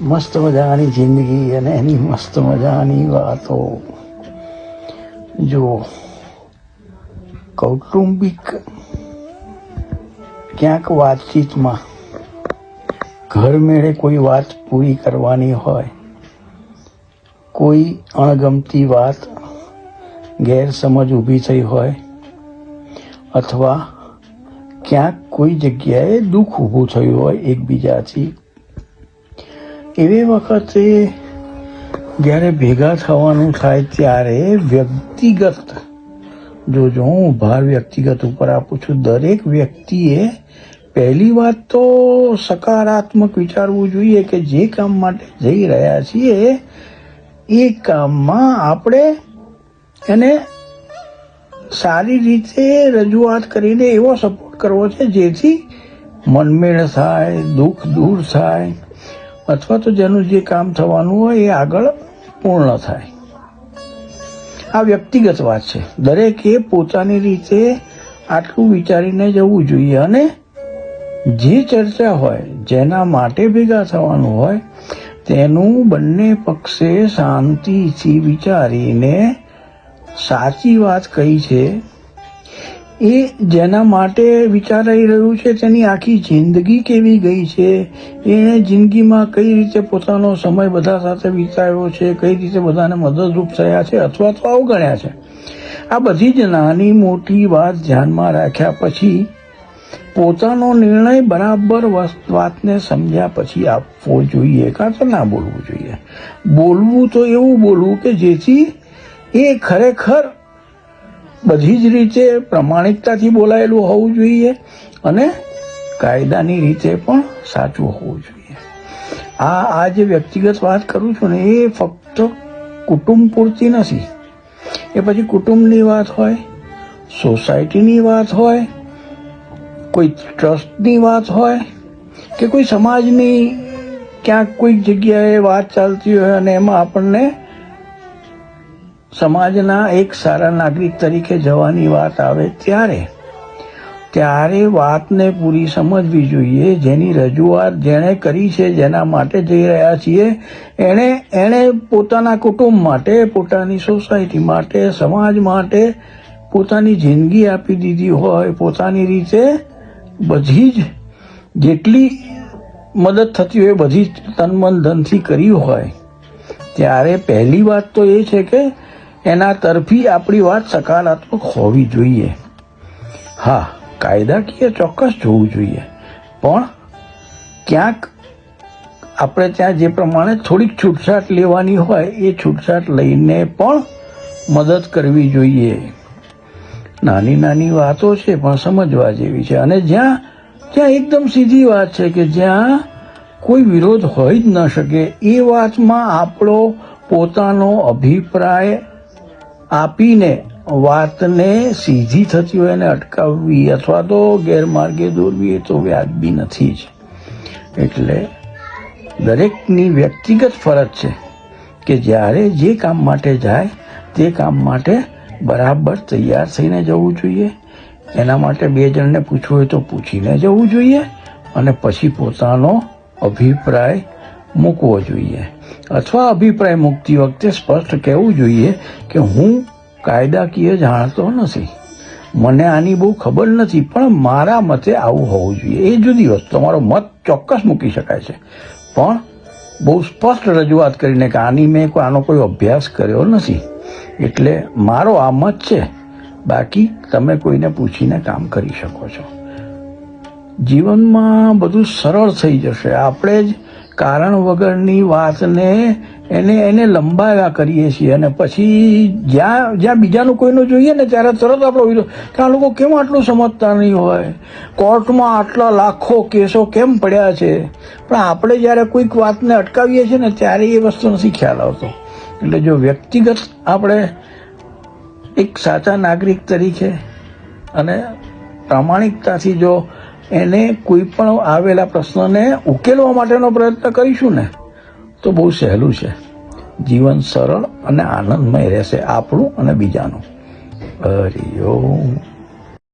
મસ્ત મજાની જિંદગી અને એની મસ્ત મજાની વાતો. જો કૌટુંબિક ક્યાંક વાતચીતમાં ઘર મેળે કોઈ વાત પૂરી કરવાની હોય, કોઈ અણગમતી વાત, ગેરસમજ ઊભી થઈ હોય, અથવા ક્યાંક કોઈ જગ્યાએ દુઃખ ઊભું થયું હોય એકબીજાથી, એવી વખતે જ્યારે ભેગા થવાનું થાય ત્યારે વ્યક્તિગત, જો હું ભાર વ્યક્તિગત ઉપર આપું છું, દરેક વ્યક્તિએ પહેલી વાત તો સકારાત્મક વિચારવું જોઈએ કે જે કામ માટે જઈ રહ્યા છીએ એ કામમાં આપણે એને સારી રીતે રજૂઆત કરીને એવો સપોર્ટ કરવો છે જેથી મનમેળ થાય, દુઃખ દૂર થાય, અથવા તો જેનું જે કામ થવાનું હોય એ આગળ પૂર્ણ થાય. આ વ્યક્તિગત વાત છે. દરેકે પોતાની રીતે આટલું વિચારીને જવું જોઈએ અને જે ચર્ચા હોય, જેના માટે ભેગા થવાનું હોય, તેનું બંને પક્ષે શાંતિથી વિચારીને સાચી વાત કઈ છે, એ જેના માટે વિચારાઈ રહ્યું છે તેની આખી જિંદગી કેવી ગઈ છે, એણે જિંદગીમાં કઈ રીતે પોતાનો સમય બધા સાથે વિતાવ્યો છે, કઈ રીતે બધાને મદદરૂપ થયા છે અથવા તો અવગણ્યા છે, આ બધી જ નાની મોટી વાત ધ્યાનમાં રાખ્યા પછી પોતાનો નિર્ણય બરાબર વાતને સમજ્યા પછી આપવો જોઈએ, કાં તો ના બોલવું જોઈએ. બોલવું તો એવું બોલવું કે જેથી એ ખરેખર બધી જ રીતે પ્રમાણિકતાથી બોલાયેલું હોવું જોઈએ અને કાયદાની રીતે પણ સાચું હોવું જોઈએ. આ જે વ્યક્તિગત વાત કરું છું ને, એ ફક્ત કુટુંબ પૂરતી નથી. એ પછી કુટુંબની વાત હોય, સોસાયટીની વાત હોય, કોઈ ટ્રસ્ટની વાત હોય, કે કોઈ સમાજની ક્યાંક કોઈક જગ્યાએ વાત ચાલતી હોય અને એમાં આપણને સમાજના એક સારા નાગરિક તરીકે જવાની વાત આવે ત્યારે વાતને પૂરી સમજવી જોઈએ. જેની રજૂઆત જેણે કરી છે, જેના માટે જઈ રહ્યા છીએ, એણે પોતાના કુટુંબ માટે, પોતાની સોસાયટી માટે, સમાજ માટે પોતાની જિંદગી આપી દીધી હોય, પોતાની રીતે બધી જ જેટલી મદદ થતી હોય બધી તન મન ધનથી કરી હોય, ત્યારે પહેલી વાત તો એ છે કે એના તરફી આપણી વાત સકારાત્મક હોવી જોઈએ. હા, કાયદાકીય ચોક્કસ જોવું જોઈએ, પણ ક્યાંક આપણે ત્યાં જે પ્રમાણે થોડીક છૂટછાટ લેવાની હોય એ છૂટછાટ લઈને પણ મદદ કરવી જોઈએ. નાની નાની વાતો છે પણ સમજવા જેવી છે, અને જ્યાં એકદમ સીધી વાત છે કે જ્યાં કોઈ વિરોધ હોઈ જ ન શકે, એ વાતમાં આપણો પોતાનો અભિપ્રાય આપીને વાતને સીધી થતી હોય એને અટકાવવી અથવા તો ગેરમાર્ગે દોરવી એ તો વ્યાજબી નથી જ. એટલે દરેકની વ્યક્તિગત ફરજ છે કે જ્યારે જે કામ માટે જાય તે કામ માટે બરાબર તૈયાર થઈને જવું જોઈએ. એના માટે બે જણને પૂછવું હોય તો પૂછીને જવું જોઈએ અને પછી પોતાનો અભિપ્રાય મૂકવો જોઈએ, અથવા અભિપ્રાય મૂકતી વખતે સ્પષ્ટ કહેવું જોઈએ કે હું કાયદાકીય જાણતો નથી, મને આની બહુ ખબર નથી, પણ મારા મતે આવું હોવું જોઈએ. એ જુદી વસ્તુ, તમારો મત ચોક્કસ મૂકી શકાય છે, પણ બહુ સ્પષ્ટ રજૂઆત કરીને કે આનો કોઈ અભ્યાસ કર્યો નથી, એટલે મારો આ મત છે, બાકી તમે કોઈને પૂછીને કામ કરી શકો છો. જીવનમાં બધું સરળ થઈ જશે. આપણે જ કારણ વગરની વાતને એને લંબાવ્યા કરીએ છીએ અને પછી જ્યાં બીજાનું કોઈનું જોઈએ ને ત્યારે તરત આપણો વિરોધ કે આ લોકો કેમ આટલું સમજતા નહીં હોય, કોર્ટમાં આટલા લાખો કેસો કેમ પડ્યા છે, પણ આપણે જ્યારે કોઈક વાતને અટકાવીએ છીએ ને ત્યારે એ વસ્તુ નથી ખ્યાલ આવતો. એટલે જો વ્યક્તિગત આપણે એક સાચા નાગરિક તરીકે અને પ્રામાણિકતાથી જો એને કોઈ પણ આવેલા પ્રશ્નને ઉકેલવા માટેનો પ્રયત્ન કરીશું ને તો બહુ સહેલું છે. જીવન સરળ અને આનંદમય રહેશે, આપણું અને બીજાનું. હરિ ઓમ.